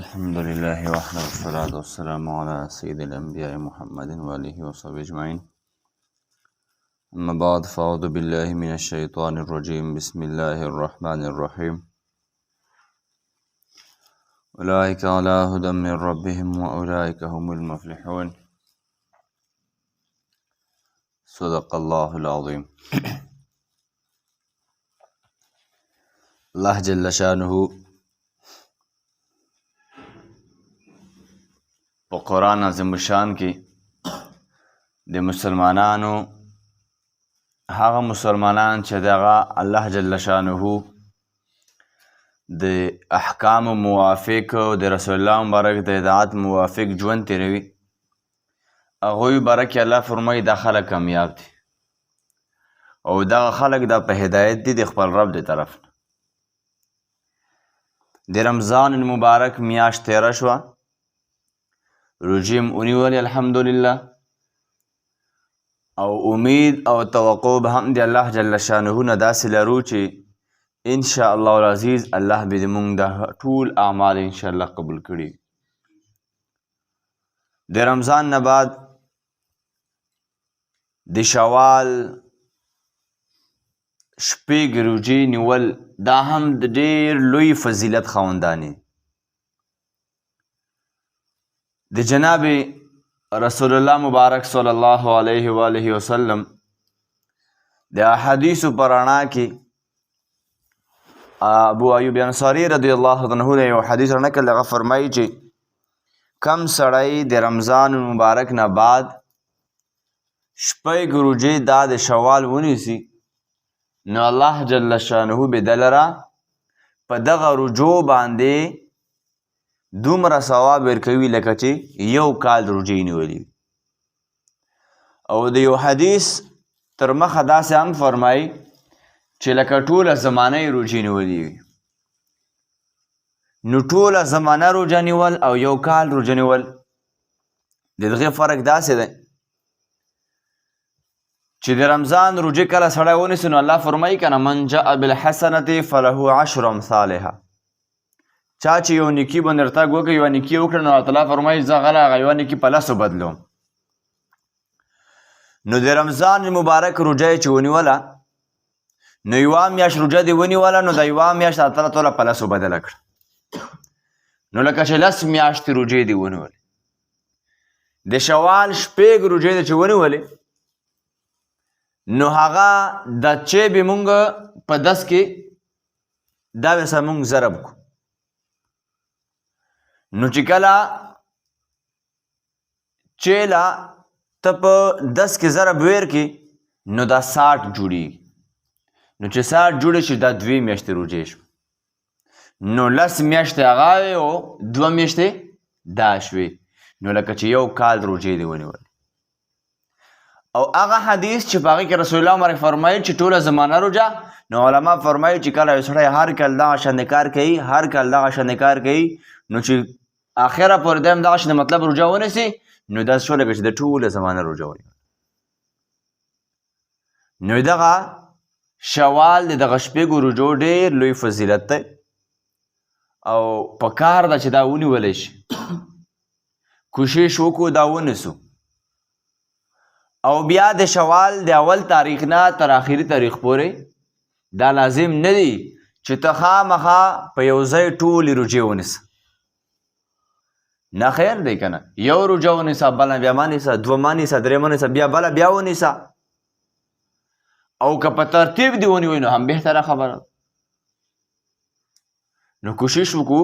الحمد لله وحده والصلاة والسلام على سيد الأنبياء محمد وآله وصحبه أجمعين. أما بعد فأعوذ بالله من الشيطان الرجيم. بسم الله الرحمن الرحيم. أولئك على هدى من ربهم وأولئك هم المفلحون. صدق الله العظيم. الله جل شانه په قرآن عظیم الشان کې د مسلمانانو هغه مسلمانان چې دغه الله جل شانه د احکام موافق او د رسول الله مبارک د اطاعت موافق ژوند تیروي، هغوی باره کې الله فرمایي دا خلک کامیاب دي او دغه خلک دا په هدایت دي د خپل رب د طرف نه. د رمضان المبارک میاشت تیره شوه، روژې م ونیولې الحمدلله، او امید او توقع به هم د الله جل شانه نه داسې لرو چې انشاء الله العزیز الله به زموږ د ټول اعمال انشاءالله قبول کړي. د رمضان نه بعد د شوال شپږ روژې نیول دا هم د ډېر لوی فضیلت خاوندانې. د جناب رسول الله مبارک صلی الله علیه و آله وسلم د احادیثو په رڼا کې ابو ایوب انصاري رضی الله عنه یو حدیث نقل هغه فرمایي چې کم سړی د رمضان مبارک نه بعد شپږ روژې دا د شوال ونیسي، نو الله جل شانه به ده لره په دغه روژو باندې دومره ثواب ورکوي لکه چې یو کال روژې نیولي. او د یو حدیث تر مخه داسې هم فرمایي چې لکه ټوله زمانه یې روژې نیولي وي. نو ټوله زمانه روژه نیول او یو کال روژه نیول د دغې فرق داسې دی چې د رمضان روژې کله سړی ونیسي نو الله فرمایي که نه من جاء بالحسنة فله عشر امثالها. چا چې یو نیکي باندې ارتګ وکړي، یوه نیکي وکړه، نو الله تعالی فرمایي زه هغه یوه نیکي په لسو بدلوم. نو د رمضان مبارک روژه یې چې ونیوله نو یوه میاشت روژه دې ونیوله، نو د یوه میاشت الله تعالی ټوله په لسو بدله کړه. نو لکه چې لس میاشتې روژې دې ونیولې. د شوال شپږ روژې دې چې ونیولې نو هغه د چې به مونږ په 10 کې دا به سره مونږ ضرب کړو، نو چې کله چې له ته په 10 کې ضرب ویر کې نو دا 60 جوړېږي. نو چې 60 جوړې شي دا 2 میاشتې روژې شو، نو 10 میاشتې هغه وې او 2 میاشتې دا شوې، نو لکه چې یو کال روژې دې ونیولې. او هغه حدیث چې په هغې کې رسول الله مبارک فرمایي چې ټوله زمانه روژه، نو علما فرمایي چې کله یو سړی هر کال دغه شانې کار کوي، هر کال دغه شانې کار کوي، نو چې آخره پورې دی هم دغه شانې مطلب روژه ونیسي نو داسې شو لکه چې د ټوله زمانه روژه ونیول. نو دغه شوال د دغه شپږو روژو ډېر لوی فضیلت دی او پکار ده چې دا ونیولی شي. کوشش وکړو دا ونیسو. او بیا د شوال د اول تاریخ نه تر آخري تاریخ پورې دا لازم نه دی چې ته خامخا په یو ځای ټولې روژې ونیسه. نه خیر دی که نه، یو روژه ونیسه، بله بیا مه نیسه، دوه مه نیسه، درې مه نیسه، بیا بله بیا ونیسه. او که په ترتیب دې ونیوی نو هم بهتره خبره. نو کوشش وکړو